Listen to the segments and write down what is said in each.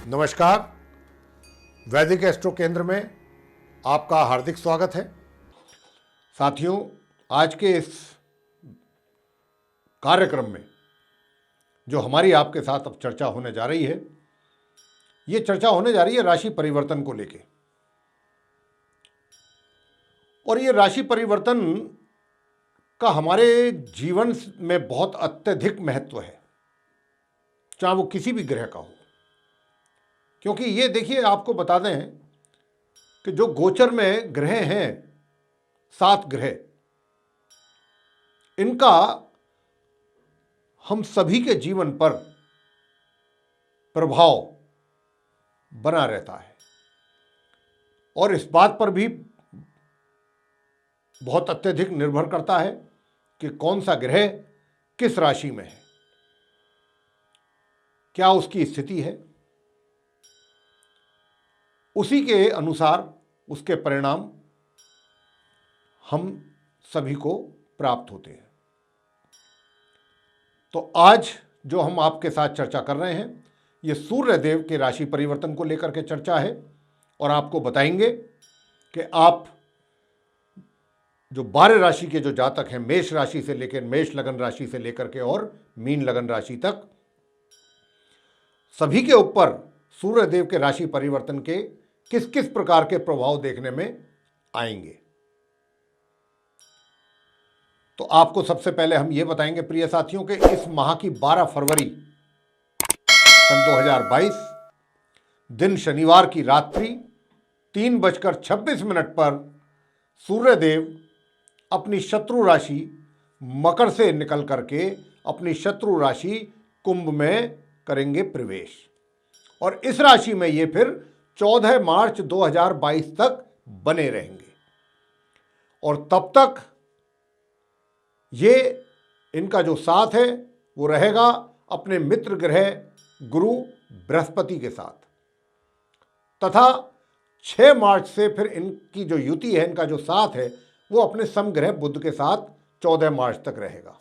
नमस्कार। वैदिक एस्ट्रो केंद्र में आपका हार्दिक स्वागत है। साथियों, आज के इस कार्यक्रम में जो हमारी आपके साथ अब चर्चा होने जा रही है, ये चर्चा होने जा रही है राशि परिवर्तन को लेके। और ये राशि परिवर्तन का हमारे जीवन में बहुत अत्यधिक महत्व है, चाहे वो किसी भी ग्रह का हो। क्योंकि ये देखिए, आपको बता दें कि जो गोचर में ग्रह हैं, 7 ग्रह, इनका हम सभी के जीवन पर प्रभाव बना रहता है। और इस बात पर भी बहुत अत्यधिक निर्भर करता है कि कौन सा ग्रह किस राशि में है, क्या उसकी स्थिति है। उसी के अनुसार उसके परिणाम हम सभी को प्राप्त होते हैं। तो आज जो हम आपके साथ चर्चा कर रहे हैं, ये सूर्य देव के राशि परिवर्तन को लेकर के चर्चा है। और आपको बताएंगे कि आप जो 12 राशि के जो जातक हैं, मेष राशि से लेकर, मेष लगन राशि से लेकर के और मीन लगन राशि तक, सभी के ऊपर सूर्य देव के राशि परिवर्तन के किस किस प्रकार के प्रभाव देखने में आएंगे। तो आपको सबसे पहले हम ये बताएंगे प्रिय साथियों कि इस माह की 12 फरवरी सन 2022 दिन शनिवार की रात्रि 3:26 पर सूर्यदेव अपनी शत्रु राशि मकर से निकल करके अपनी शत्रु राशि कुंभ में करेंगे प्रवेश। और इस राशि में ये फिर 14 मार्च 2022 तक बने रहेंगे। और तब तक ये इनका जो साथ है वो रहेगा अपने मित्र ग्रह गुरु बृहस्पति के साथ। तथा 6 मार्च से फिर इनकी जो युति है, इनका जो साथ है, वो अपने समग्रह बुध के साथ 14 मार्च तक रहेगा।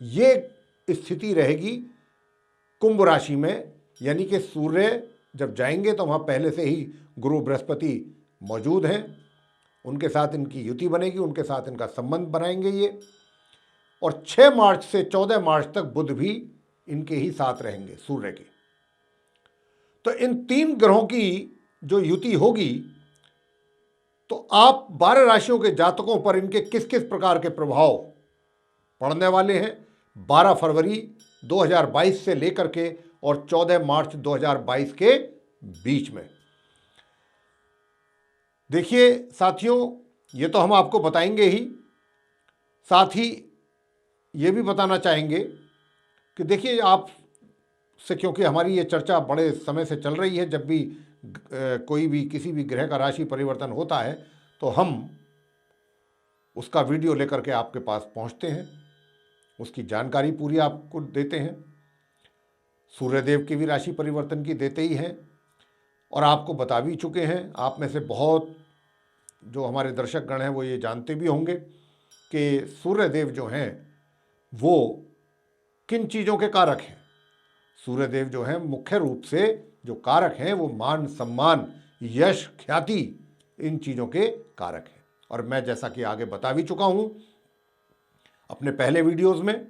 ये स्थिति रहेगी कुंभ राशि में। यानी कि सूर्य जब जाएंगे तो वहाँ पहले से ही गुरु बृहस्पति मौजूद हैं, उनके साथ इनकी युति बनेगी, उनके साथ इनका संबंध बनाएंगे ये। और 6 मार्च से 14 मार्च तक बुध भी इनके ही साथ रहेंगे, सूर्य के। तो इन 3 ग्रहों की जो युति होगी, तो आप 12 राशियों के जातकों पर इनके किस किस प्रकार के प्रभाव पड़ने वाले हैं 12 फरवरी 2022 से लेकर के और 14 मार्च 2022 के बीच में। देखिए साथियों, ये तो हम आपको बताएंगे ही, साथ ही ये भी बताना चाहेंगे कि देखिए आप से, क्योंकि हमारी ये चर्चा बड़े समय से चल रही है, जब भी कोई भी किसी भी ग्रह का राशि परिवर्तन होता है तो हम उसका वीडियो लेकर के आपके पास पहुंचते हैं, उसकी जानकारी पूरी आपको देते हैं। सूर्यदेव की भी राशि परिवर्तन की देते ही हैं और आपको बता भी चुके हैं। आप में से बहुत जो हमारे दर्शक गण हैं वो ये जानते भी होंगे कि सूर्यदेव जो हैं वो किन चीज़ों के कारक हैं। सूर्यदेव जो हैं मुख्य रूप से जो कारक हैं वो मान, सम्मान, यश, ख्याति, इन चीज़ों के कारक हैं। और मैं जैसा कि आगे बता भी चुका हूँ अपने पहले वीडियोज़ में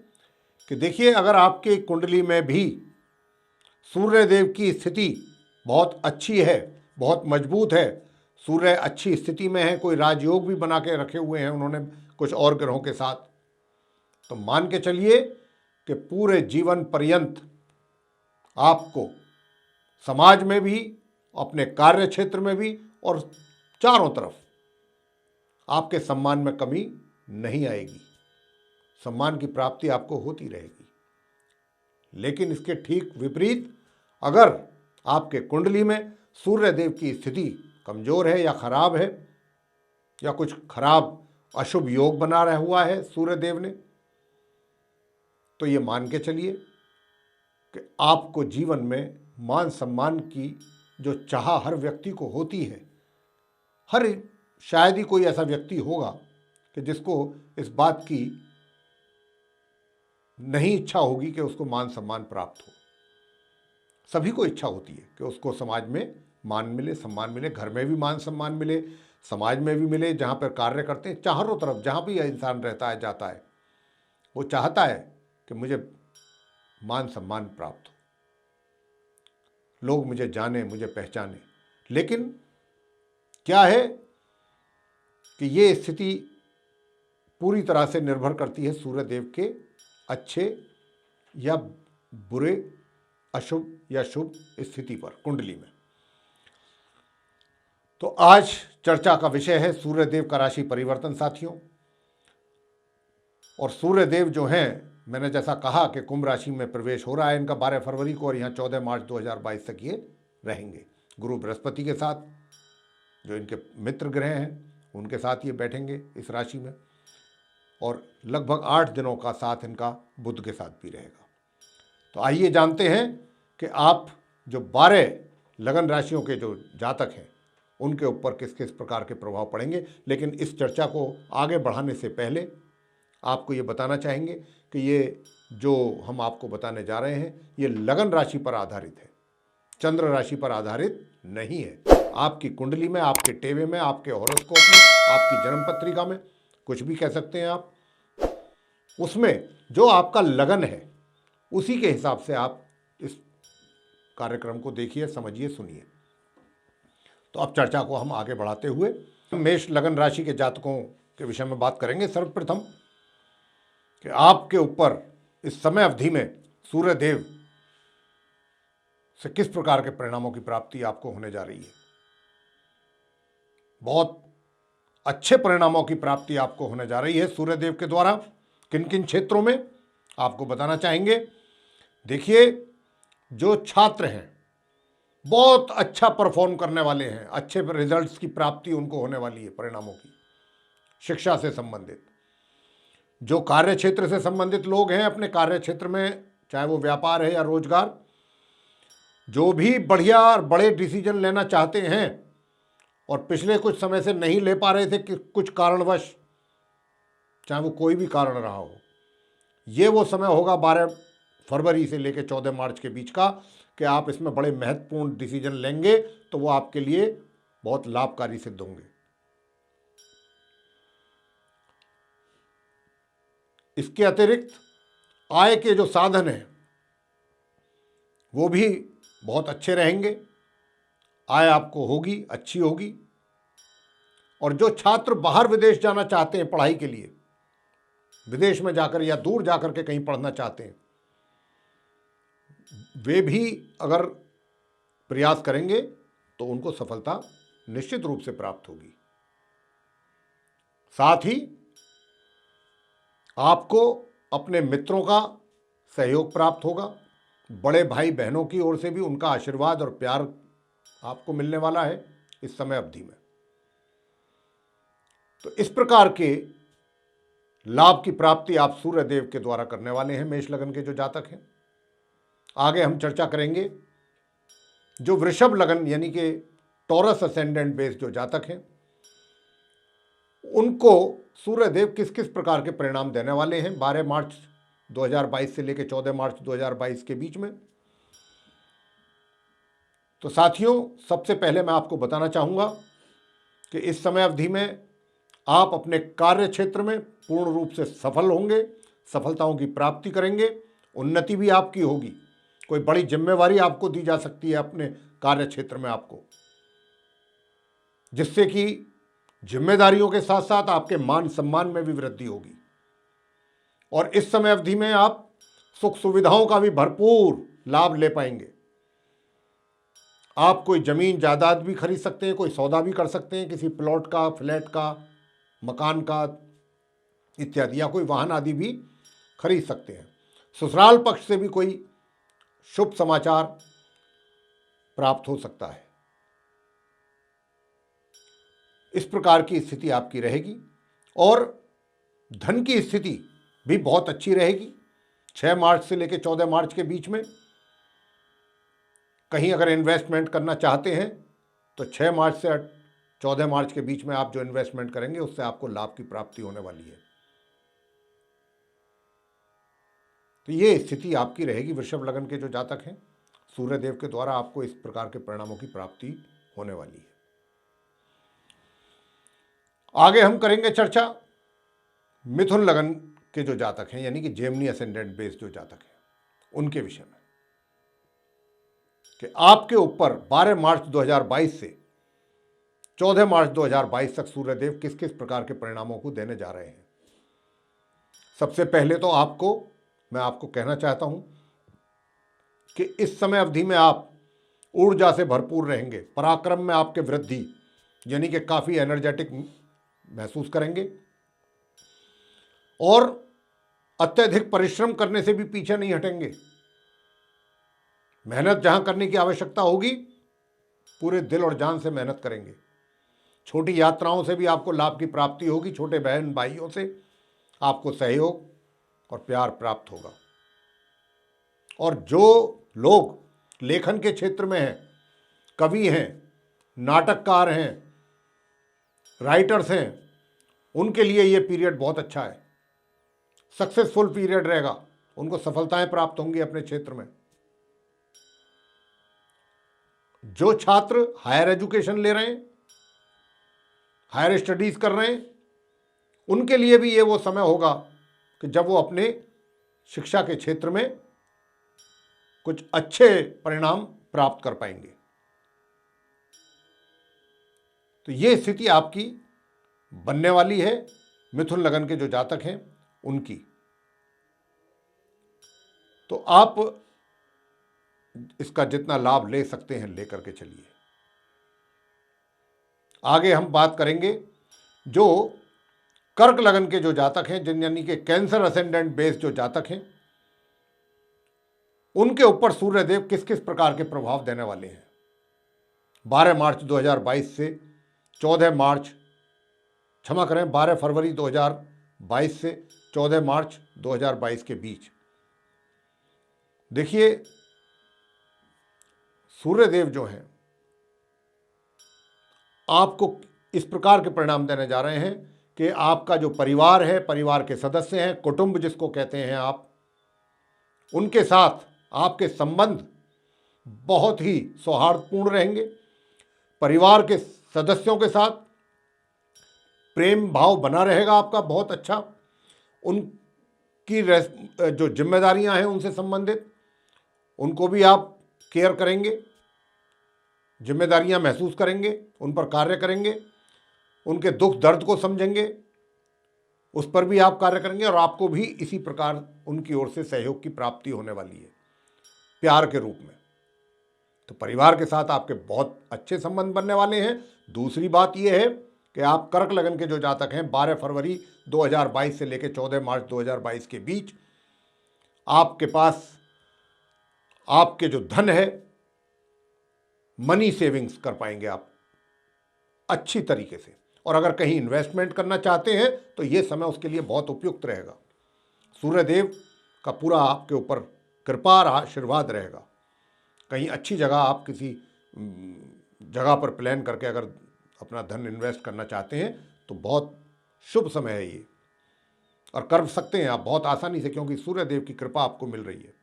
कि देखिए, अगर आपके कुंडली में भी सूर्यदेव की स्थिति बहुत अच्छी है, बहुत मजबूत है, सूर्य अच्छी स्थिति में है, कोई राजयोग भी बना के रखे हुए हैं उन्होंने कुछ और ग्रहों के साथ, तो मान के चलिए कि पूरे जीवन पर्यंत आपको समाज में भी, अपने कार्य क्षेत्र में भी और चारों तरफ आपके सम्मान में कमी नहीं आएगी। सम्मान की प्राप्ति आपको होती रहेगी। लेकिन इसके ठीक विपरीत, अगर आपके कुंडली में सूर्यदेव की स्थिति कमजोर है या खराब है, या कुछ खराब अशुभ योग बना रहा हुआ है सूर्यदेव ने, तो ये मान के चलिए कि आपको जीवन में मान सम्मान की जो चाह हर व्यक्ति को होती है, शायद ही कोई ऐसा व्यक्ति होगा कि जिसको इस बात की नहीं इच्छा होगी कि उसको मान सम्मान प्राप्त हो। सभी को इच्छा होती है कि उसको समाज में मान मिले, सम्मान मिले, घर में भी मान सम्मान मिले, समाज में भी मिले, जहाँ पर कार्य करते हैं, चारों तरफ जहाँ भी इंसान रहता है जाता है, वो चाहता है कि मुझे मान सम्मान प्राप्त हो, लोग मुझे जाने, मुझे पहचाने। लेकिन क्या है कि ये स्थिति पूरी तरह से निर्भर करती है सूर्यदेव के अच्छे या बुरे, अशुभ या शुभ स्थिति पर कुंडली में। तो आज चर्चा का विषय है सूर्यदेव का राशि परिवर्तन साथियों। और सूर्यदेव जो हैं, मैंने जैसा कहा कि कुंभ राशि में प्रवेश हो रहा है इनका 12 फरवरी को, और यहाँ 14 मार्च 2022 तक ये रहेंगे। गुरु बृहस्पति के साथ, जो इनके मित्र ग्रह हैं, उनके साथ ये बैठेंगे इस राशि में, और लगभग 8 दिनों का साथ इनका बुध के साथ भी रहेगा। तो आइए जानते हैं कि आप जो 12 लगन राशियों के जो जातक हैं उनके ऊपर किस किस प्रकार के प्रभाव पड़ेंगे। लेकिन इस चर्चा को आगे बढ़ाने से पहले आपको ये बताना चाहेंगे कि ये जो हम आपको बताने जा रहे हैं ये लगन राशि पर आधारित है, चंद्र राशि पर आधारित नहीं है। आपकी कुंडली में, आपके टेवे में, आपके हॉरोस्कोप में, आपकी जन्म पत्रिका में, कुछ भी कह सकते हैं आप, उसमें जो आपका लगन है उसी के हिसाब से आप इस कार्यक्रम को देखिए, समझिए, सुनिए। तो अब चर्चा को हम आगे बढ़ाते हुए मेष लगन राशि के जातकों के विषय में बात करेंगे। सर्वप्रथम कि आपके ऊपर इस समय अवधि में सूर्यदेव से किस प्रकार के परिणामों की प्राप्ति आपको होने जा रही है। बहुत अच्छे परिणामों की प्राप्ति आपको होने जा रही है सूर्यदेव के द्वारा। किन किन क्षेत्रों में आपको बताना चाहेंगे। देखिए, जो छात्र हैं बहुत अच्छा परफॉर्म करने वाले हैं, अच्छे रिजल्ट्स की प्राप्ति उनको होने वाली है परिणामों की, शिक्षा से संबंधित। जो कार्य क्षेत्र से संबंधित लोग हैं, अपने कार्य क्षेत्र में, चाहे वो व्यापार है या रोजगार, जो भी बढ़िया और बड़े डिसीजन लेना चाहते हैं और पिछले कुछ समय से नहीं ले पा रहे थे कि कुछ कारणवश, चाहे वो कोई भी कारण रहा हो, ये वो समय होगा 12 फरवरी से लेकर 14 मार्च के बीच का कि आप इसमें बड़े महत्वपूर्ण डिसीजन लेंगे तो वो आपके लिए बहुत लाभकारी सिद्ध होंगे। इसके अतिरिक्त आय के जो साधन हैं वो भी बहुत अच्छे रहेंगे, आय आपको होगी, अच्छी होगी। और जो छात्र बाहर विदेश जाना चाहते हैं पढ़ाई के लिए, विदेश में जाकर या दूर जाकर के कहीं पढ़ना चाहते हैं, वे भी अगर प्रयास करेंगे तो उनको सफलता निश्चित रूप से प्राप्त होगी। साथ ही आपको अपने मित्रों का सहयोग प्राप्त होगा, बड़े भाई बहनों की ओर से भी उनका आशीर्वाद और प्यार आपको मिलने वाला है इस समय अवधि में। तो इस प्रकार के लाभ की प्राप्ति आप सूर्यदेव के द्वारा करने वाले हैं मेष लगन के जो जातक हैं। आगे हम चर्चा करेंगे जो वृषभ लगन यानी कि टॉरस असेंडेंट बेस जो जातक हैं, उनको सूर्यदेव किस किस प्रकार के परिणाम देने वाले हैं 12 मार्च 2022 से लेकर 14 मार्च 2022 के बीच में। तो साथियों, सबसे पहले मैं आपको बताना चाहूँगा कि इस समय अवधि में आप अपने कार्य क्षेत्र में पूर्ण रूप से सफल होंगे, सफलताओं की प्राप्ति करेंगे, उन्नति भी आपकी होगी। कोई बड़ी जिम्मेवारी आपको दी जा सकती है अपने कार्य क्षेत्र में आपको, जिससे कि जिम्मेदारियों के साथ साथ आपके मान सम्मान में भी वृद्धि होगी। और इस समय अवधि में आप सुख सुविधाओं का भी भरपूर लाभ ले पाएंगे। आप कोई जमीन जायदाद भी खरीद सकते हैं, कोई सौदा भी कर सकते हैं, किसी प्लॉट का, फ्लैट का, मकान का इत्यादि, या कोई वाहन आदि भी खरीद सकते हैं। ससुराल पक्ष से भी कोई शुभ समाचार प्राप्त हो सकता है। इस प्रकार की स्थिति आपकी रहेगी। और धन की स्थिति भी बहुत अच्छी रहेगी 6 मार्च से लेकर 14 मार्च के बीच में। कहीं अगर इन्वेस्टमेंट करना चाहते हैं तो 6 मार्च से 14 मार्च के बीच में आप जो इन्वेस्टमेंट करेंगे उससे आपको लाभ की प्राप्ति होने वाली है। तो ये स्थिति आपकी रहेगी वृषभ लगन के जो जातक हैं। सूर्यदेव के द्वारा आपको इस प्रकार के परिणामों की प्राप्ति होने वाली है। आगे हम करेंगे चर्चा मिथुन लगन के जो जातक हैं, यानी कि जेमिनी असेंडेंट बेस जो जातक हैं, उनके विषय में कि आपके ऊपर 12 मार्च 2022 से 14 मार्च 2022 तक सूर्यदेव किस किस प्रकार के परिणामों को देने जा रहे हैं। सबसे पहले तो मैं आपको कहना चाहता हूं कि इस समय अवधि में आप ऊर्जा से भरपूर रहेंगे, पराक्रम में आपके वृद्धि, यानी कि काफ़ी एनर्जेटिक महसूस करेंगे और अत्यधिक परिश्रम करने से भी पीछे नहीं हटेंगे। मेहनत जहां करने की आवश्यकता होगी पूरे दिल और जान से मेहनत करेंगे। छोटी यात्राओं से भी आपको लाभ की प्राप्ति होगी। छोटे बहन भाइयों से आपको सहयोग और प्यार प्राप्त होगा। और जो लोग लेखन के क्षेत्र में हैं, कवि हैं, नाटककार हैं, राइटर्स हैं, उनके लिए ये पीरियड बहुत अच्छा है। सक्सेसफुल पीरियड रहेगा, उनको सफलताएं प्राप्त होंगी अपने क्षेत्र में। जो छात्र हायर एजुकेशन ले रहे हैं, हायर स्टडीज कर रहे हैं, उनके लिए भी ये वो समय होगा कि जब वो अपने शिक्षा के क्षेत्र में कुछ अच्छे परिणाम प्राप्त कर पाएंगे। तो ये स्थिति आपकी बनने वाली है मिथुन लगन के जो जातक हैं उनकी। तो आप इसका जितना लाभ ले सकते हैं लेकर के चलिए। आगे हम बात करेंगे जो कर्क लगन के जो जातक हैं, जिन यानी कि कैंसर असेंडेंट बेस जो जातक हैं, उनके ऊपर सूर्यदेव किस किस प्रकार के प्रभाव देने वाले हैं 12 मार्च 2022 से 14 मार्च, क्षमा करें, 12 फरवरी 2022 से 14 मार्च 2022 के बीच। देखिए, सूर्यदेव जो हैं आपको इस प्रकार के परिणाम देने जा रहे हैं कि आपका जो परिवार है, परिवार के सदस्य हैं, कुटुंब जिसको कहते हैं आप, उनके साथ आपके संबंध बहुत ही सौहार्दपूर्ण रहेंगे। परिवार के सदस्यों के साथ प्रेम भाव बना रहेगा आपका बहुत अच्छा। उनकी जो जिम्मेदारियां हैं उनसे संबंधित, उनको भी आप केयर करेंगे, जिम्मेदारियां महसूस करेंगे, उन पर कार्य करेंगे, उनके दुख दर्द को समझेंगे, उस पर भी आप कार्य करेंगे और आपको भी इसी प्रकार उनकी ओर से सहयोग की प्राप्ति होने वाली है प्यार के रूप में। तो परिवार के साथ आपके बहुत अच्छे संबंध बनने वाले हैं। दूसरी बात यह है कि आप कर्क लगन के जो जातक हैं 12 फरवरी 2022 से लेकर 14 मार्च 2022 के बीच आपके पास आपके जो धन है, मनी सेविंग्स कर पाएंगे आप अच्छी तरीके से। और अगर कहीं इन्वेस्टमेंट करना चाहते हैं तो ये समय उसके लिए बहुत उपयुक्त रहेगा। सूर्यदेव का पूरा आपके ऊपर कृपा और आशीर्वाद रहेगा। कहीं अच्छी जगह आप किसी जगह पर प्लान करके अगर अपना धन इन्वेस्ट करना चाहते हैं तो बहुत शुभ समय है ये, और कर सकते हैं आप बहुत आसानी से, क्योंकि सूर्यदेव की कृपा आपको मिल रही है।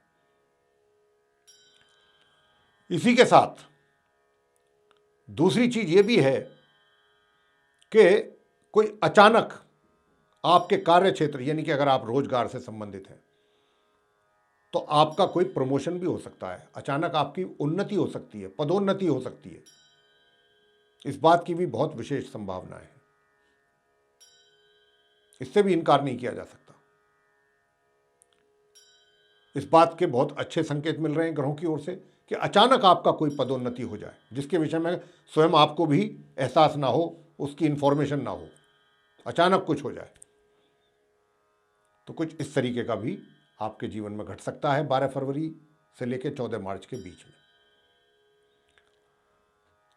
इसी के साथ दूसरी चीज ये भी है कि कोई अचानक आपके कार्य क्षेत्र, यानी कि अगर आप रोजगार से संबंधित हैं तो आपका कोई प्रमोशन भी हो सकता है, अचानक आपकी उन्नति हो सकती है, पदोन्नति हो सकती है। इस बात की भी बहुत विशेष संभावना है, इससे भी इनकार नहीं किया जा सकता। इस बात के बहुत अच्छे संकेत मिल रहे हैं ग्रहों की ओर से कि अचानक आपका कोई पदोन्नति हो जाए, जिसके विषय में स्वयं आपको भी एहसास ना हो, उसकी इंफॉर्मेशन ना हो, अचानक कुछ हो जाए। तो कुछ इस तरीके का भी आपके जीवन में घट सकता है 12 फरवरी से लेकर 14 मार्च के बीच में।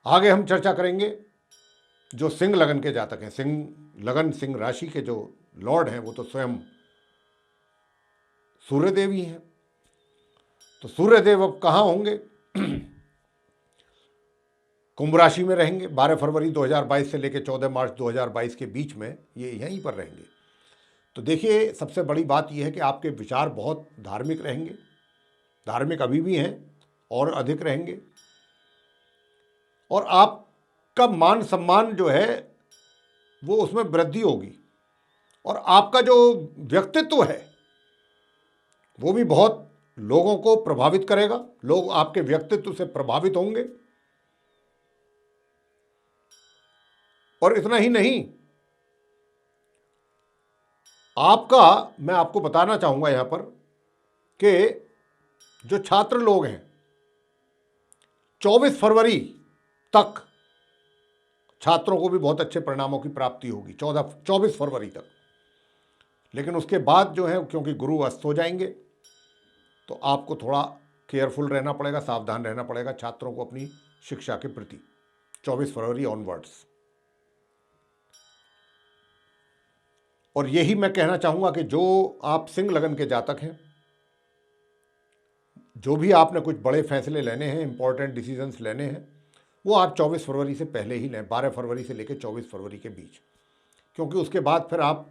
आगे हम चर्चा करेंगे जो सिंह लगन के जातक हैं। सिंह लगन, सिंह राशि के जो लॉर्ड हैं वो तो स्वयं सूर्यदेव ही हैं। तो सूर्यदेव अब कहाँ होंगे? कुंभ राशि में रहेंगे 12 फरवरी 2022 से लेकर 14 मार्च 2022 के बीच में, ये यहीं पर रहेंगे। तो देखिए, सबसे बड़ी बात यह है कि आपके विचार बहुत धार्मिक रहेंगे, धार्मिक अभी भी हैं, और अधिक रहेंगे और आपका मान सम्मान जो है वो उसमें वृद्धि होगी और आपका जो व्यक्तित्व है वो भी बहुत लोगों को प्रभावित करेगा। लोग आपके व्यक्तित्व से प्रभावित होंगे। और इतना ही नहीं, मैं आपको बताना चाहूंगा यहां पर कि जो छात्र लोग हैं 24 फरवरी तक छात्रों को भी बहुत अच्छे परिणामों की प्राप्ति होगी, 24 फरवरी तक। लेकिन उसके बाद जो है, क्योंकि गुरु अस्त हो जाएंगे, तो आपको थोड़ा केयरफुल रहना पड़ेगा, सावधान रहना पड़ेगा छात्रों को अपनी शिक्षा के प्रति 24 फरवरी ऑनवर्ड्स। और यही मैं कहना चाहूंगा कि जो आप सिंह लगन के जातक हैं, जो भी आपने कुछ बड़े फैसले लेने हैं, इंपॉर्टेंट डिसीजंस लेने हैं, वो आप 24 फरवरी से पहले ही लें, 12 फरवरी से लेकर 24 फरवरी के बीच। क्योंकि उसके बाद फिर आप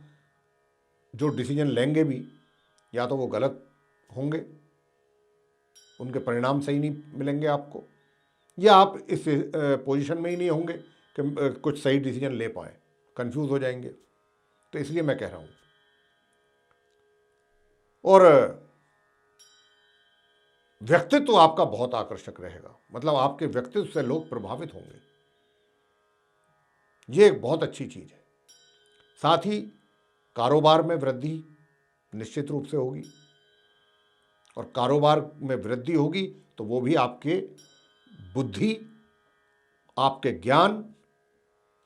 जो डिसीजन लेंगे भी या तो वो गलत होंगे, उनके परिणाम सही नहीं मिलेंगे आपको, या आप इस पोजीशन में ही नहीं होंगे कि कुछ सही डिसीजन ले पाएँ, कंफ्यूज हो जाएंगे। तो इसलिए मैं कह रहा हूँ। और व्यक्तित्व आपका बहुत आकर्षक रहेगा, मतलब आपके व्यक्तित्व से लोग प्रभावित होंगे, ये एक बहुत अच्छी चीज है। साथ ही कारोबार में वृद्धि निश्चित रूप से होगी, और कारोबार में वृद्धि होगी तो वो भी आपके बुद्धि, आपके ज्ञान,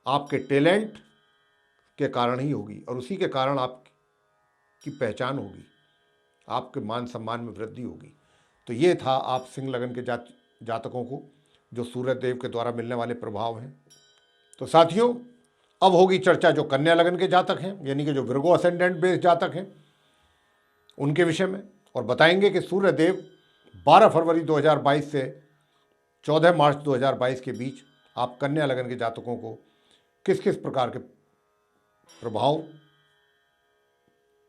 आपके टैलेंट के कारण ही होगी, और उसी के कारण आपकी पहचान होगी, आपके मान सम्मान में वृद्धि होगी। तो ये था आप सिंह लगन के जातकों को जो सूर्य देव के द्वारा मिलने वाले प्रभाव हैं। तो साथियों, अब होगी चर्चा जो कन्या लगन के जातक हैं, यानी कि जो विर्गो असेंडेंट बेस्ड जातक हैं, उनके विषय में, और बताएंगे कि सूर्य देव 12 फरवरी 2022 से 14 मार्च 2022 के बीच आप कन्या लगन के जातकों को किस किस प्रकार के प्रभाव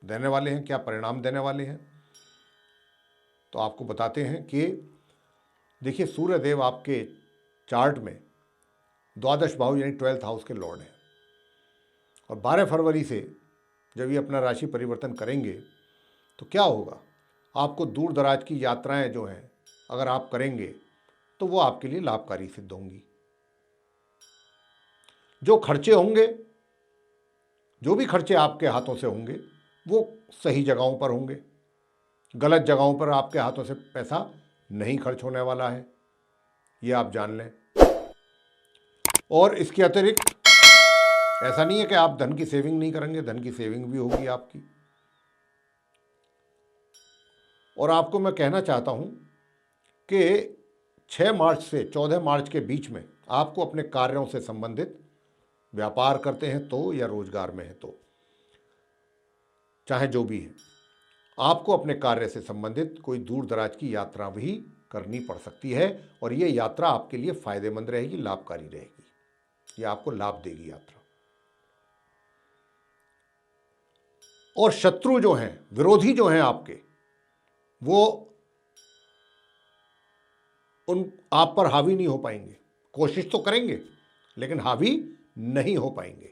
देने वाले हैं, क्या परिणाम देने वाले हैं। तो आपको बताते हैं कि देखिए, सूर्य देव आपके चार्ट में द्वादश भाव यानी 12th हाउस के लॉर्ड हैं, और 12 फरवरी से जब ये अपना राशि परिवर्तन करेंगे तो क्या होगा, आपको दूर दराज की यात्राएं जो हैं अगर आप करेंगे तो वो आपके लिए लाभकारी सिद्ध होंगी। जो खर्चे होंगे, जो भी खर्चे आपके हाथों से होंगे, वो सही जगहों पर होंगे, गलत जगहों पर आपके हाथों से पैसा नहीं खर्च होने वाला है, ये आप जान लें। और इसके अतिरिक्त ऐसा नहीं है कि आप धन की सेविंग नहीं करेंगे, धन की सेविंग भी होगी आपकी। और आपको मैं कहना चाहता हूं कि 6 मार्च से 14 मार्च के बीच में आपको अपने कार्यों से संबंधित, व्यापार करते हैं तो या रोजगार में है तो, चाहे जो भी है, आपको अपने कार्य से संबंधित कोई दूर दराज की यात्रा भी करनी पड़ सकती है, और ये यात्रा आपके लिए फायदेमंद रहेगी, लाभकारी रहेगी, ये आपको लाभ देगी यात्रा। और शत्रु जो हैं, विरोधी जो हैं आपके, वो आप पर हावी नहीं हो पाएंगे। कोशिश तो करेंगे लेकिन हावी नहीं हो पाएंगे।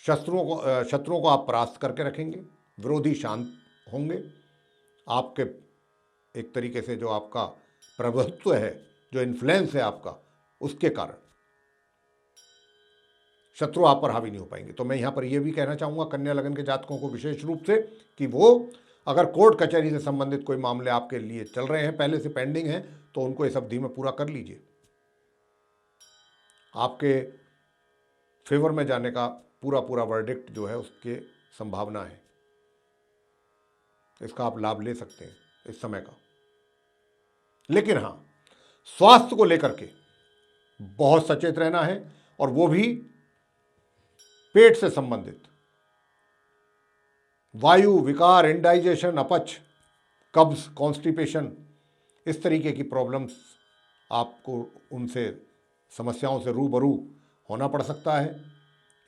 शत्रुओं को आप परास्त करके रखेंगे, विरोधी शांत होंगे। आपके एक तरीके से जो आपका प्रभुत्व है, जो इन्फ्लुएंस है आपका, उसके कारण शत्रु आप पर हावी नहीं हो पाएंगे। तो मैं यहाँ पर यह भी कहना चाहूँगा कन्या लगन के जातकों को विशेष रूप से कि वो अगर कोर्ट कचहरी से संबंधित कोई मामले आपके लिए चल रहे हैं, पहले से पेंडिंग हैं, तो उनको इस अवधि में पूरा कर लीजिए। आपके फेवर में जाने का पूरा वर्डिक्ट जो है उसके संभावना है, इसका आप लाभ ले सकते हैं इस समय का। लेकिन हाँ, स्वास्थ्य को लेकर के बहुत सचेत रहना है, और वो भी पेट से संबंधित वायु विकार, इंडाइजेशन, अपच, कब्ज, कॉन्स्टिपेशन, इस तरीके की प्रॉब्लम्स आपको उनसे समस्याओं से रूबरू होना पड़ सकता है।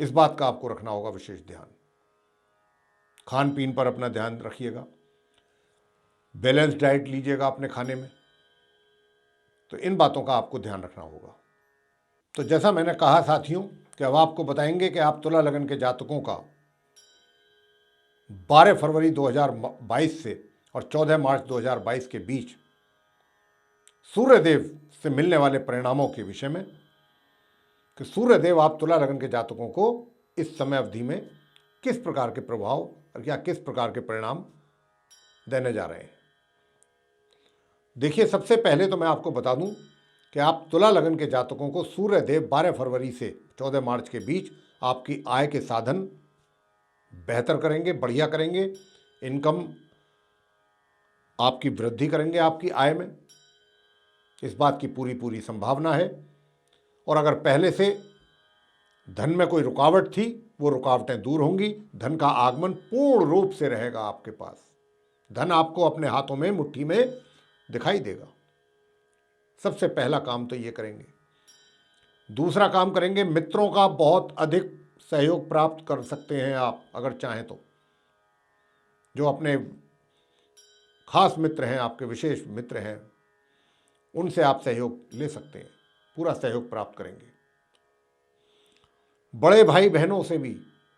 इस बात का आपको रखना होगा विशेष ध्यान। खान पीन पर अपना ध्यान रखिएगा। बैलेंस डाइट लीजिएगा अपने खाने में। तो इन बातों का आपको ध्यान रखना होगा। तो जैसा मैंने कहा साथियों कि अब आपको बताएंगे कि आप तुला लगन के जातकों का 12 फरवरी 2022 से और 14 मार्च 2022 के बीच सूर्यदेव से मिलने वाले परिणामों के विषय में, कि सूर्यदेव आप तुला लगन के जातकों को इस समय अवधि में किस प्रकार के प्रभाव या किस प्रकार के परिणाम देने जा रहे हैं। देखिए, सबसे पहले तो मैं आपको बता दूं कि आप तुला लगन के जातकों को सूर्यदेव 12 फरवरी से 14 मार्च के बीच आपकी आय के साधन बेहतर करेंगे, बढ़िया करेंगे। इनकम आपकी वृद्धि करेंगे आपकी आय में, इस बात की पूरी पूरी संभावना है। और अगर पहले से धन में कोई रुकावट थी, वो रुकावटें दूर होंगी। धन का आगमन पूर्ण रूप से रहेगा आपके पास। धन आपको अपने हाथों में, मुट्ठी में दिखाई देगा। सबसे पहला काम तो ये करेंगे। दूसरा काम करेंगे, मित्रों का बहुत अधिक सहयोग प्राप्त कर सकते हैं आप अगर चाहें तो। जो अपने खास मित्र हैं, आपके विशेष मित्र हैं, उनसे आप सहयोग ले सकते हैं, पूरा सहयोग प्राप्त करेंगे। बड़े भाई बहनों से भी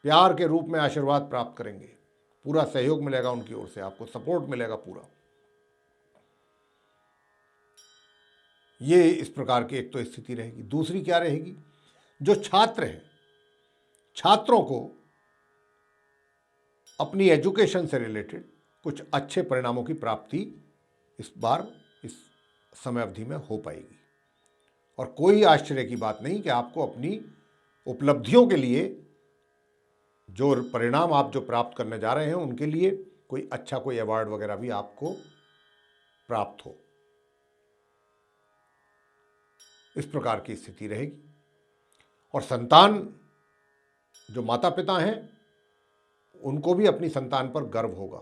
प्यार के रूप में आशीर्वाद प्राप्त करेंगे, पूरा सहयोग मिलेगा उनकी ओर से, आपको सपोर्ट मिलेगा पूरा। ये इस प्रकार की एक तो स्थिति रहेगी। दूसरी क्या रहेगी, जो छात्र हैं, छात्रों को अपनी एजुकेशन से रिलेटेड कुछ अच्छे परिणामों की प्राप्ति इस बार इस समय अवधि में हो पाएगी। और कोई आश्चर्य की बात नहीं कि आपको अपनी उपलब्धियों के लिए जो परिणाम आप जो प्राप्त करने जा रहे हैं, उनके लिए कोई अच्छा कोई अवार्ड वगैरह भी आपको प्राप्त हो, इस प्रकार की स्थिति रहेगी। और संतान, जो माता पिता हैं, उनको भी अपनी संतान पर गर्व होगा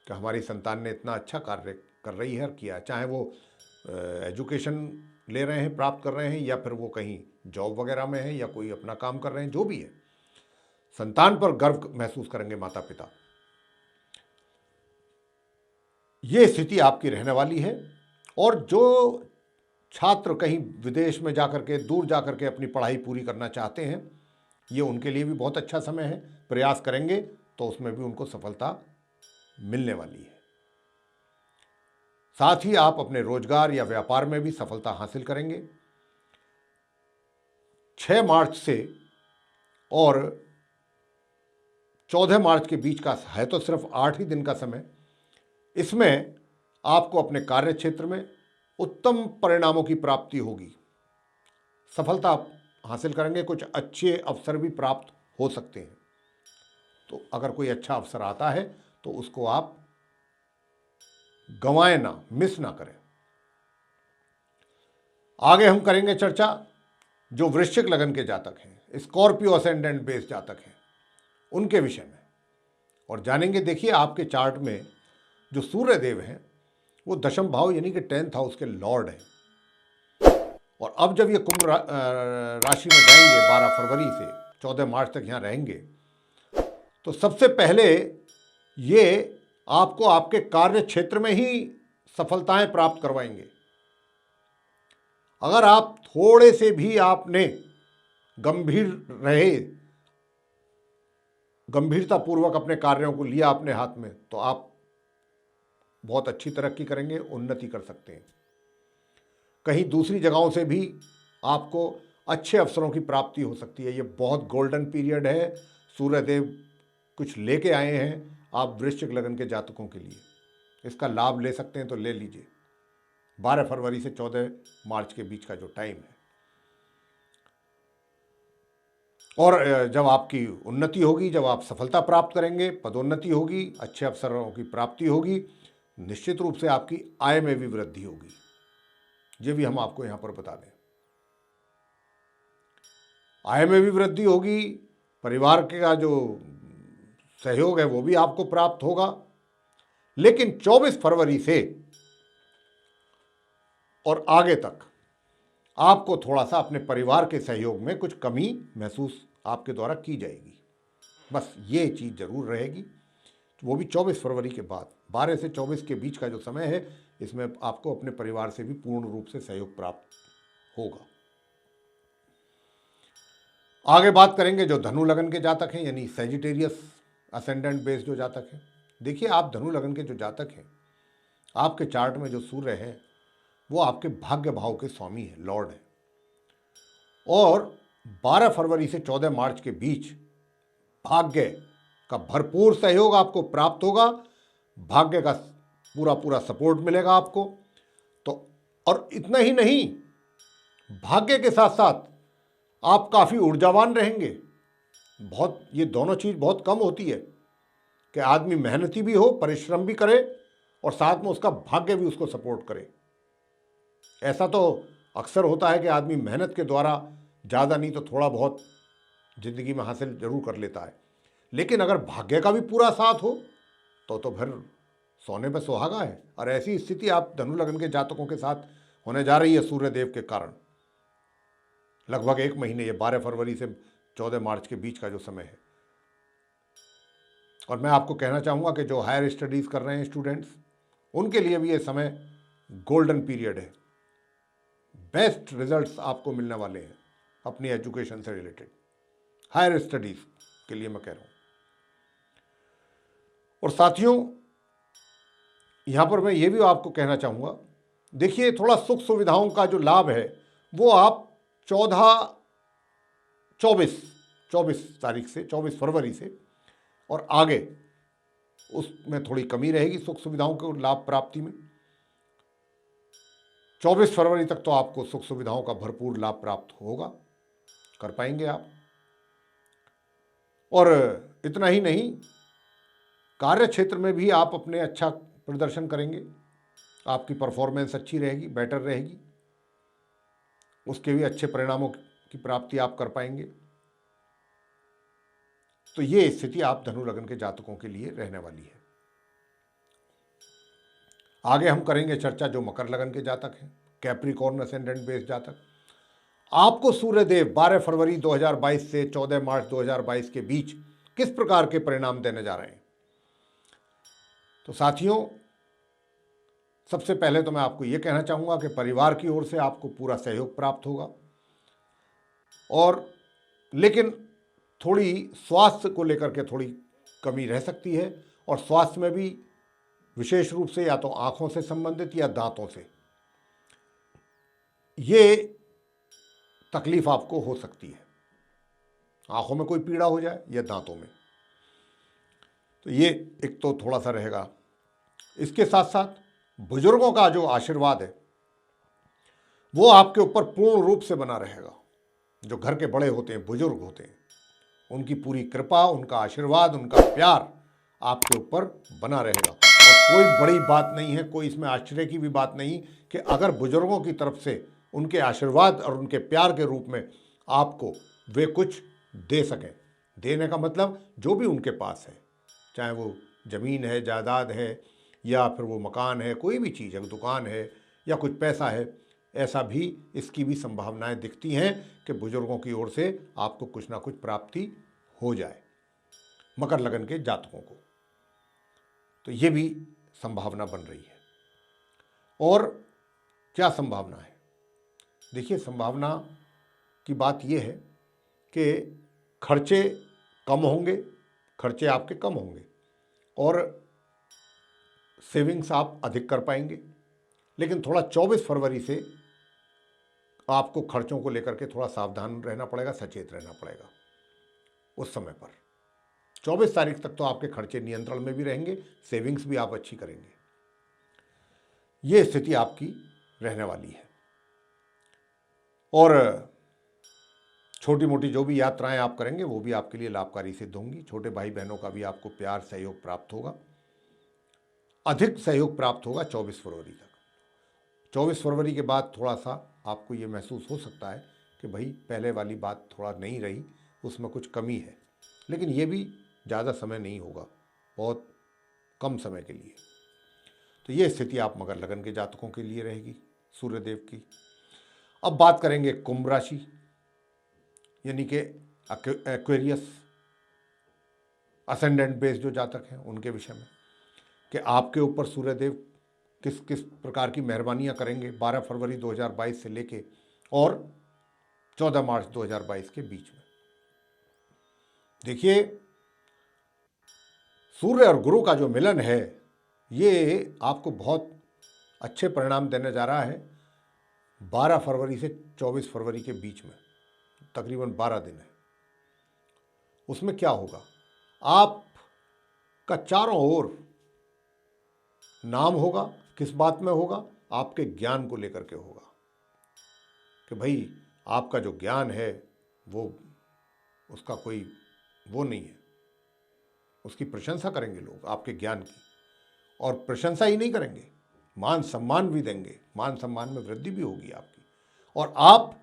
कि हमारी संतान ने इतना अच्छा कार्य कर रही है और किया, चाहे वो एजुकेशन ले रहे हैं, प्राप्त कर रहे हैं, या फिर वो कहीं जॉब वगैरह में है, या कोई अपना काम कर रहे हैं, जो भी है, संतान पर गर्व महसूस करेंगे माता पिता। ये स्थिति आपकी रहने वाली है। और जो छात्र कहीं विदेश में जाकर के, दूर जाकर के अपनी पढ़ाई पूरी करना चाहते हैं, ये उनके लिए भी बहुत अच्छा समय है। प्रयास करेंगे तो उसमें भी उनको सफलता मिलने वाली है। साथ ही आप अपने रोजगार या व्यापार में भी सफलता हासिल करेंगे। 6 मार्च से और 14 मार्च के बीच का है तो सिर्फ 8 ही दिन का समय। इसमें आपको अपने कार्य क्षेत्र में उत्तम परिणामों की प्राप्ति होगी, सफलता हासिल करेंगे, कुछ अच्छे अवसर भी प्राप्त हो सकते हैं। तो अगर कोई अच्छा अवसर आता है तो उसको आप गंवाएं ना, मिस ना करें। आगे हम करेंगे चर्चा जो वृश्चिक लगन के जातक हैं, स्कॉर्पियो असेंडेंट बेस जातक हैं, उनके विषय में, और जानेंगे। देखिए, आपके चार्ट में जो सूर्यदेव हैं वो दशम भाव यानी कि 10th हाउस के लॉर्ड हैं। और अब जब ये कुंभ राशि में जाएंगे 12 फरवरी से 14 मार्च तक यहाँ रहेंगे, तो सबसे पहले ये आपको आपके कार्य क्षेत्र में ही सफलताएं प्राप्त करवाएंगे। अगर आप थोड़े से भी आपने गंभीरतापूर्वक अपने कार्यों को लिया अपने हाथ में, तो आप बहुत अच्छी तरक्की करेंगे, उन्नति कर सकते हैं। कहीं दूसरी जगहों से भी आपको अच्छे अवसरों की प्राप्ति हो सकती है। ये बहुत गोल्डन पीरियड है। सूर्यदेव कुछ लेके आए हैं आप वृश्चिक लगन के जातकों के लिए, इसका लाभ ले सकते हैं तो ले लीजिए। 12 फरवरी से 14 मार्च के बीच का जो टाइम है, और जब आपकी उन्नति होगी, जब आप सफलता प्राप्त करेंगे, पदोन्नति होगी, अच्छे अवसरों की प्राप्ति होगी, निश्चित रूप से आपकी आय में भी वृद्धि होगी। ये भी हम आपको यहां पर बता दें, आय में भी वृद्धि होगी, परिवार का जो सहयोग है वो भी आपको प्राप्त होगा। लेकिन 24 फरवरी से और आगे तक आपको थोड़ा सा अपने परिवार के सहयोग में कुछ कमी महसूस आपके द्वारा की जाएगी। बस ये चीज़ जरूर रहेगी, वो भी 24 फरवरी के बाद 12 से 24 के बीच का जो समय है, इसमें आपको अपने परिवार से भी पूर्ण रूप से सहयोग प्राप्त होगा। आगे बात करेंगे जो धनु लगन के जातक हैं, यानी सेजिटेरियस असेंडेंट बेस जो जातक हैं। देखिए, आप धनु लगन के जो जातक हैं, आपके चार्ट में जो सूर्य है वो आपके भाग्य भाव के स्वामी है, लॉर्ड है। और 12 फरवरी से 14 मार्च के बीच भाग्य का भरपूर सहयोग आपको प्राप्त होगा, भाग्य का पूरा पूरा सपोर्ट मिलेगा आपको। तो और इतना ही नहीं, भाग्य के साथ साथ आप काफ़ी ऊर्जावान रहेंगे। बहुत, ये दोनों चीज़ बहुत कम होती है कि आदमी मेहनती भी हो, परिश्रम भी करे और साथ में उसका भाग्य भी उसको सपोर्ट करे। ऐसा तो अक्सर होता है कि आदमी मेहनत के द्वारा ज़्यादा नहीं तो थोड़ा बहुत ज़िंदगी में हासिल जरूर कर लेता है, लेकिन अगर भाग्य का भी पूरा साथ हो तो फिर सोने पे सुहागा है। और ऐसी स्थिति आप धनु लगन के जातकों के साथ होने जा रही है सूर्य देव के कारण। लगभग 1 महीने, ये 12 फरवरी से 14 मार्च के बीच का जो समय है। और मैं आपको कहना चाहूँगा कि जो हायर स्टडीज़ कर रहे हैं स्टूडेंट्स, उनके लिए भी ये समय गोल्डन पीरियड है। बेस्ट रिजल्ट्स आपको मिलने वाले हैं अपनी एजुकेशन से रिलेटेड, हायर स्टडीज़ के लिए मैं कह रहा हूँ। और साथियों, यहाँ पर मैं ये भी आपको कहना चाहूँगा, देखिए थोड़ा सुख सुविधाओं का जो लाभ है वो आप 24 तारीख से, 24 फरवरी से और आगे उसमें थोड़ी कमी रहेगी सुख सुविधाओं के लाभ प्राप्ति में। 24 फरवरी तक तो आपको सुख सुविधाओं का भरपूर लाभ प्राप्त होगा, कर पाएंगे आप। और इतना ही नहीं, कार्य क्षेत्र में भी आप अपने अच्छा प्रदर्शन करेंगे, आपकी परफॉर्मेंस अच्छी रहेगी, बेटर रहेगी, उसके भी अच्छे परिणामों की प्राप्ति आप कर पाएंगे। तो ये स्थिति आप धनु लगन के जातकों के लिए रहने वाली है। आगे हम करेंगे चर्चा जो मकर लगन के जातक हैं, कैप्रिकॉर्न असेंडेंट बेस जातक। आपको सूर्यदेव 12 फरवरी 2022 से 14 मार्च 2022 के बीच किस प्रकार के परिणाम देने जा रहे हैं। तो साथियों, सबसे पहले तो मैं आपको यह कहना चाहूँगा कि परिवार की ओर से आपको पूरा सहयोग प्राप्त होगा, और लेकिन थोड़ी स्वास्थ्य को लेकर के थोड़ी कमी रह सकती है, और स्वास्थ्य में भी विशेष रूप से या तो आँखों से संबंधित या दांतों से ये तकलीफ आपको हो सकती है। आँखों में कोई पीड़ा हो जाए या दांतों में, तो ये एक तो थोड़ा सा रहेगा। इसके साथ साथ बुजुर्गों का जो आशीर्वाद है वो आपके ऊपर पूर्ण रूप से बना रहेगा। जो घर के बड़े होते हैं, बुजुर्ग होते हैं, उनकी पूरी कृपा, उनका आशीर्वाद, उनका प्यार आपके ऊपर बना रहेगा। और कोई बड़ी बात नहीं है, कोई इसमें आश्चर्य की भी बात नहीं कि अगर बुजुर्गों की तरफ से उनके आशीर्वाद और उनके प्यार के रूप में आपको वे कुछ दे सकें। देने का मतलब जो भी उनके पास है, चाहे वो ज़मीन है, जायदाद है, या फिर वो मकान है, कोई भी चीज़ है, दुकान है, या कुछ पैसा है, ऐसा भी इसकी भी संभावनाएं दिखती हैं कि बुजुर्गों की ओर से आपको कुछ ना कुछ प्राप्ति हो जाए मकर लगन के जातकों को। तो ये भी संभावना बन रही है। और क्या संभावना है? देखिए, संभावना की बात यह है कि खर्चे कम होंगे, खर्चे आपके कम होंगे और सेविंग्स आप अधिक कर पाएंगे। लेकिन थोड़ा 24 फरवरी से आपको खर्चों को लेकर के थोड़ा सावधान रहना पड़ेगा, सचेत रहना पड़ेगा। उस समय पर 24 तारीख तक तो आपके खर्चे नियंत्रण में भी रहेंगे, सेविंग्स भी आप अच्छी करेंगे। ये स्थिति आपकी रहने वाली है। और छोटी मोटी जो भी यात्राएं आप करेंगे वो भी आपके लिए लाभकारी सिद्ध होंगी। छोटे भाई बहनों का भी आपको प्यार, सहयोग प्राप्त होगा, अधिक सहयोग प्राप्त होगा 24 फरवरी तक। 24 फरवरी के बाद थोड़ा सा आपको ये महसूस हो सकता है कि भाई पहले वाली बात थोड़ा नहीं रही, उसमें कुछ कमी है, लेकिन ये भी ज़्यादा समय नहीं होगा, बहुत कम समय के लिए। तो ये स्थिति आप मकर लगन के जातकों के लिए रहेगी सूर्यदेव की। अब बात करेंगे कुंभ राशि यानी कि एक्वेरियस असेंडेंट बेस जो जातक हैं उनके विषय में। कि आपके ऊपर सूर्यदेव किस किस प्रकार की मेहरबानियां करेंगे 12 फरवरी 2022 से लेके और 14 मार्च 2022 के बीच में। देखिए, सूर्य और गुरु का जो मिलन है ये आपको बहुत अच्छे परिणाम देने जा रहा है 12 फरवरी से 24 फरवरी के बीच में, तकरीबन 12 दिन है। उसमें क्या होगा, आपका चारों ओर नाम होगा। किस बात में होगा? आपके ज्ञान को लेकर के होगा कि भाई आपका जो ज्ञान है वो उसका कोई वो नहीं है, उसकी प्रशंसा करेंगे लोग आपके ज्ञान की। और प्रशंसा ही नहीं करेंगे, मान सम्मान भी देंगे, मान सम्मान में वृद्धि भी होगी आपकी। और आप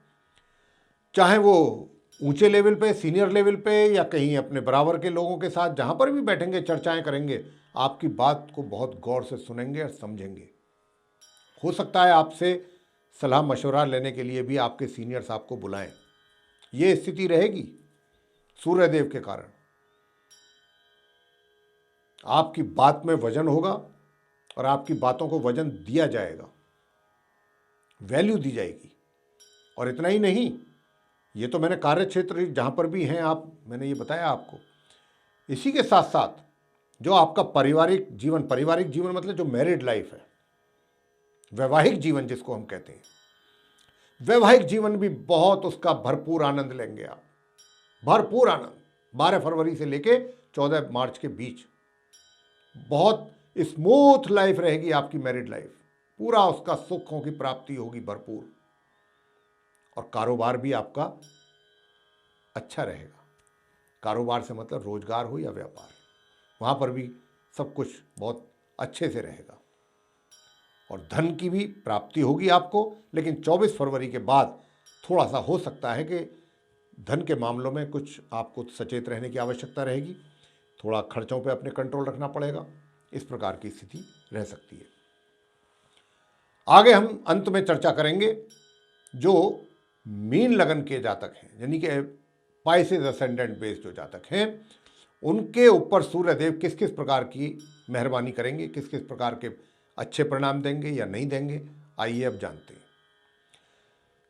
चाहे वो ऊंचे लेवल पे, सीनियर लेवल पे या कहीं अपने बराबर के लोगों के साथ जहां पर भी बैठेंगे, चर्चाएं करेंगे, आपकी बात को बहुत गौर से सुनेंगे और समझेंगे। हो सकता है आपसे सलाह मशवरा लेने के लिए भी आपके सीनियर्स आपको बुलाएं। ये स्थिति रहेगी सूर्यदेव के कारण। आपकी बात में वजन होगा और आपकी बातों को वजन दिया जाएगा, वैल्यू दी जाएगी। और इतना ही नहीं, ये तो मैंने कार्य क्षेत्र जहां पर भी हैं आप, मैंने ये बताया आपको। इसी के साथ साथ जो आपका पारिवारिक जीवन मतलब जो मैरिड लाइफ है, वैवाहिक जीवन जिसको हम कहते हैं, वैवाहिक जीवन भी बहुत उसका भरपूर आनंद लेंगे आप, भरपूर आनंद। 12 फरवरी से लेके 14 मार्च के बीच बहुत स्मूथ लाइफ रहेगी आपकी मैरिड लाइफ, पूरा उसका सुखों की प्राप्ति होगी भरपूर। और कारोबार भी आपका अच्छा रहेगा। कारोबार से मतलब रोजगार हो या व्यापार, वहां पर भी सब कुछ बहुत अच्छे से रहेगा और धन की भी प्राप्ति होगी आपको। लेकिन 24 फरवरी के बाद थोड़ा सा हो सकता है कि धन के मामलों में कुछ आपको सचेत रहने की आवश्यकता रहेगी, थोड़ा खर्चों पे अपने कंट्रोल रखना पड़ेगा। इस प्रकार की स्थिति रह सकती है। आगे हम अंत में चर्चा करेंगे जो मीन लगन के जातक हैं, यानी कि पाइसेस असेंडेंट बेस्ड जो जातक हैं, उनके ऊपर सूर्यदेव किस किस प्रकार की मेहरबानी करेंगे, किस किस प्रकार के अच्छे परिणाम देंगे या नहीं देंगे, आइए अब जानते हैं।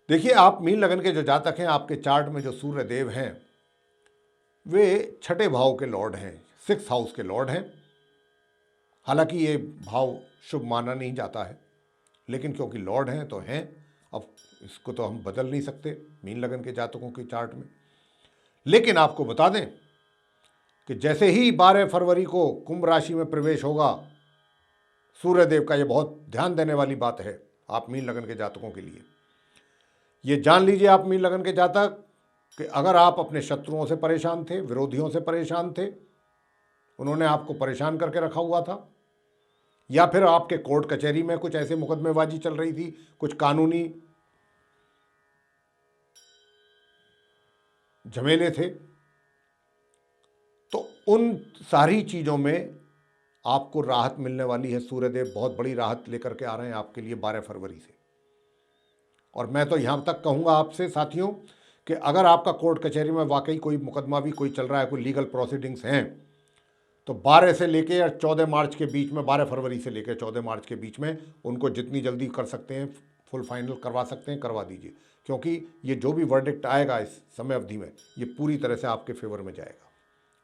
देखिए, आप मीन लगन के जो जातक हैं, आपके चार्ट में जो सूर्यदेव हैं वे छठे भाव के लॉर्ड हैं, 6th हाउस के लॉर्ड हैं। हालांकि ये भाव शुभ माना नहीं जाता है, लेकिन क्योंकि लॉर्ड हैं तो हैं, अब इसको तो हम बदल नहीं सकते मीन लगन के जातकों के चार्ट में। लेकिन आपको बता दें कि जैसे ही 12 फरवरी को कुंभ राशि में प्रवेश होगा सूर्यदेव का, ये बहुत ध्यान देने वाली बात है आप मीन लगन के जातकों के लिए। ये जान लीजिए आप मीन लगन के जातक कि अगर आप अपने शत्रुओं से परेशान थे, विरोधियों से परेशान थे, उन्होंने आपको परेशान करके रखा हुआ था, या फिर आपके कोर्ट कचहरी में कुछ ऐसे मुकदमेबाजी चल रही थी, कुछ कानूनी झमेले थे, तो उन सारी चीजों में आपको राहत मिलने वाली है। सूर्यदेव बहुत बड़ी राहत लेकर के आ रहे हैं आपके लिए 12 फरवरी से। और मैं तो यहां तक कहूंगा आपसे साथियों कि अगर आपका कोर्ट कचहरी में वाकई कोई मुकदमा भी कोई चल रहा है, कोई लीगल प्रोसीडिंग्स हैं, तो 12 से लेके 14 मार्च के बीच में, 12 फरवरी से लेकर 14 मार्च के बीच में उनको जितनी जल्दी कर सकते हैं, फुल फाइनल करवा सकते हैं, करवा दीजिए। क्योंकि ये जो भी वर्डिक्ट आएगा इस समय अवधि में, ये पूरी तरह से आपके फेवर में जाएगा।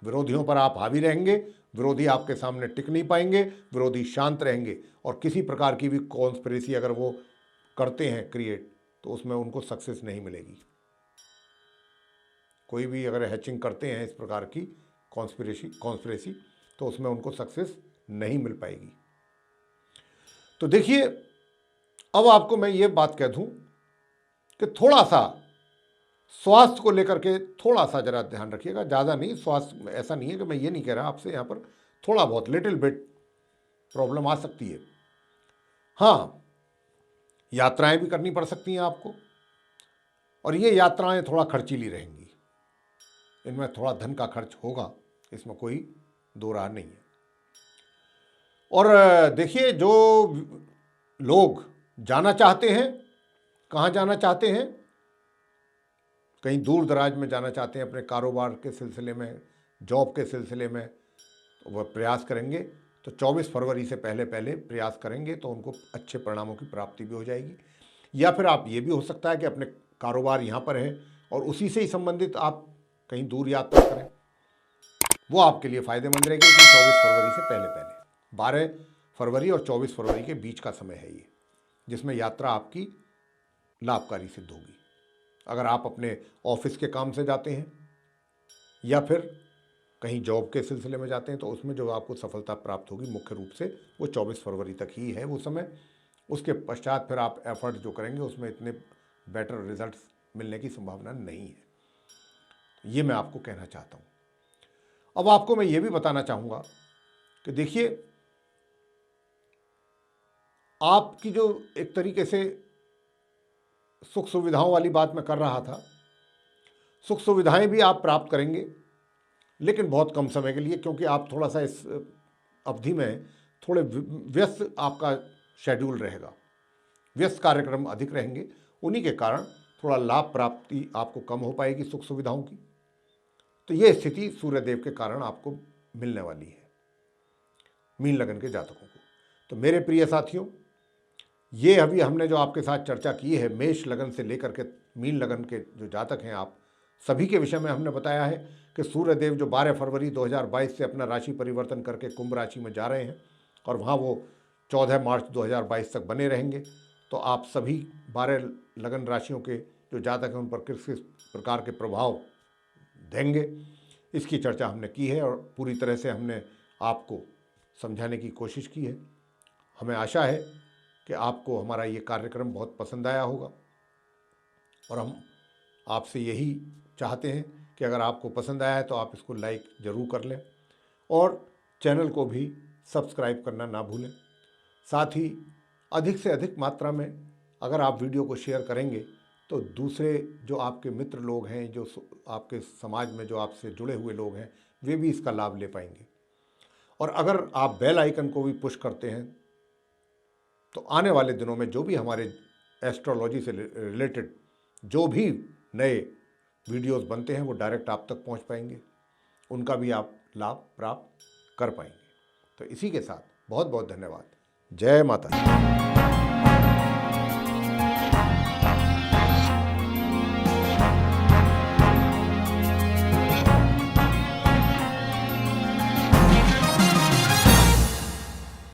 विरोधियों पर आप हावी रहेंगे, विरोधी आपके सामने टिक नहीं पाएंगे, विरोधी शांत रहेंगे और किसी प्रकार की भी कॉन्स्पिरेसी अगर वो करते हैं क्रिएट, तो उसमें उनको सक्सेस नहीं मिलेगी। कोई भी अगर हैचिंग करते हैं इस प्रकार की कॉन्स्पिरेसी, तो उसमें उनको सक्सेस नहीं मिल पाएगी। तो देखिए, अब आपको मैं ये बात कह दूं कि थोड़ा सा स्वास्थ्य को लेकर के थोड़ा सा जरा ध्यान रखिएगा। ज़्यादा नहीं, स्वास्थ्य ऐसा नहीं है कि मैं ये नहीं कह रहा आपसे, यहाँ पर थोड़ा बहुत लिटिल बिट प्रॉब्लम आ सकती है। हाँ, यात्राएं भी करनी पड़ सकती हैं आपको, और ये यात्राएं थोड़ा खर्चीली रहेंगी, इनमें थोड़ा धन का खर्च होगा, इसमें कोई दो राह नहीं है। और देखिए, जो लोग जाना चाहते हैं, कहाँ जाना चाहते हैं, कहीं दूर दराज में जाना चाहते हैं अपने कारोबार के सिलसिले में, जॉब के सिलसिले में, वह प्रयास करेंगे तो 24 फरवरी से पहले पहले प्रयास करेंगे तो उनको अच्छे परिणामों की प्राप्ति भी हो जाएगी। या फिर आप ये भी हो सकता है कि अपने कारोबार यहाँ पर है और उसी से ही संबंधित आप कहीं दूर यात्रा करें, वो आपके लिए फ़ायदेमंद रहेगी। लेकिन 24 फरवरी से पहले पहले, 12 फरवरी और 24 फरवरी के बीच का समय है ये, जिसमें यात्रा आपकी लाभकारी सिद्ध होगी। अगर आप अपने ऑफिस के काम से जाते हैं या फिर कहीं जॉब के सिलसिले में जाते हैं तो उसमें जो आपको सफलता प्राप्त होगी मुख्य रूप से वो 24 फरवरी तक ही है वो समय। उसके पश्चात फिर आप एफर्ट जो करेंगे उसमें इतने बेटर रिजल्ट्स मिलने की संभावना नहीं है। ये मैं आपको कहना चाहता हूँ। अब आपको मैं ये भी बताना चाहूँगा कि देखिए, आपकी जो एक तरीके से सुख सुविधाओं वाली बात मैं कर रहा था, सुख सुविधाएं भी आप प्राप्त करेंगे, लेकिन बहुत कम समय के लिए, क्योंकि आप थोड़ा सा इस अवधि में थोड़े व्यस्त आपका शेड्यूल रहेगा, व्यस्त कार्यक्रम अधिक रहेंगे। उन्हीं के कारण थोड़ा लाभ प्राप्ति आपको कम हो पाएगी सुख सुविधाओं की। तो ये स्थिति सूर्यदेव के कारण आपको मिलने वाली है मीन लगन के जातकों को। तो मेरे प्रिय साथियों, ये अभी हमने जो आपके साथ चर्चा की है मेष लगन से लेकर के मीन लगन के जो जातक हैं आप सभी के विषय में हमने बताया है कि सूर्यदेव जो 12 फरवरी 2022 से अपना राशि परिवर्तन करके कुंभ राशि में जा रहे हैं और वहाँ वो 14 मार्च 2022 तक बने रहेंगे। तो आप सभी 12 लगन राशियों के जो जातक हैं उन पर किस किस प्रकार के प्रभाव देंगे, इसकी चर्चा हमने की है और पूरी तरह से हमने आपको समझाने की कोशिश की है। हमें आशा है कि आपको हमारा ये कार्यक्रम बहुत पसंद आया होगा और हम आपसे यही चाहते हैं कि अगर आपको पसंद आया है तो आप इसको लाइक ज़रूर कर लें और चैनल को भी सब्सक्राइब करना ना भूलें। साथ ही अधिक से अधिक मात्रा में अगर आप वीडियो को शेयर करेंगे तो दूसरे जो आपके मित्र लोग हैं, जो आपके समाज में जो आपसे जुड़े हुए लोग हैं, वे भी इसका लाभ ले पाएंगे। और अगर आप बेल आइकन को भी पुश करते हैं तो आने वाले दिनों में जो भी हमारे एस्ट्रोलॉजी से रिलेटेड जो भी नए वीडियोस बनते हैं वो डायरेक्ट आप तक पहुंच पाएंगे, उनका भी आप लाभ प्राप्त कर पाएंगे। तो इसी के साथ बहुत बहुत धन्यवाद। जय माता दी।